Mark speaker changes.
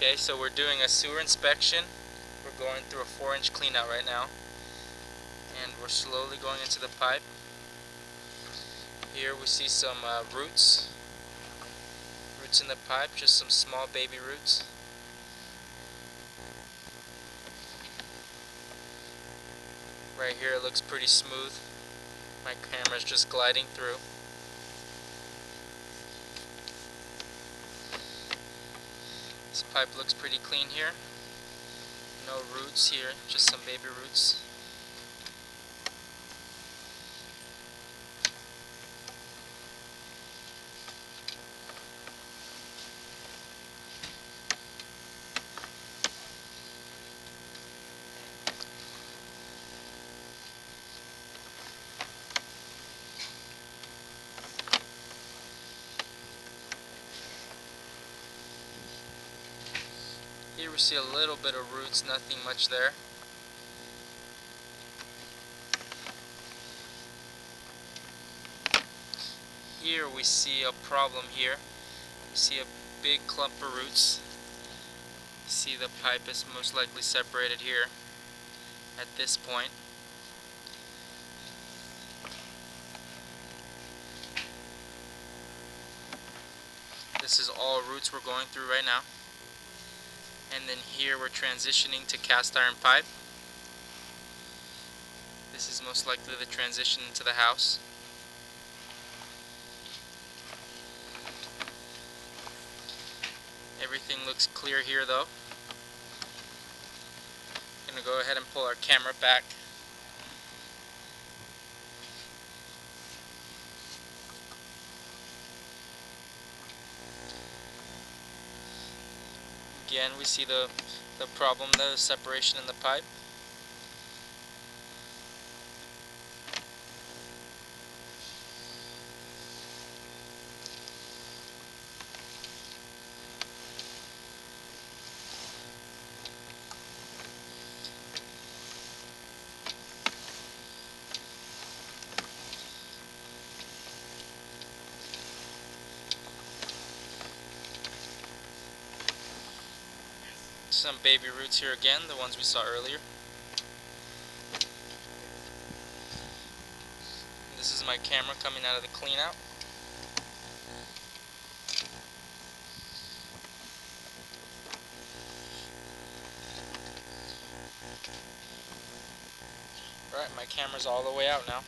Speaker 1: Okay, so we're doing a sewer inspection. We're going through a 4-inch clean out right now, and we're slowly going into the pipe. Here we see some roots in the pipe, just some small baby roots. Right here it looks pretty smooth. My camera's just gliding through. This pipe looks pretty clean here. No roots here, just some baby roots. Here we see a little bit of roots, nothing much there. Here we see a problem here. We see a big clump of roots. See the pipe is most likely separated here at this point. This is all roots we're going through right now. And then here we're transitioning to cast iron pipe. This is most likely the transition into the house. Everything looks clear here though. I'm going to go ahead and pull our camera back. Again, we see the problem, the separation in the pipe. Some baby roots here again, the ones we saw earlier. This is my camera coming out of the clean out. Alright, my camera's all the way out now.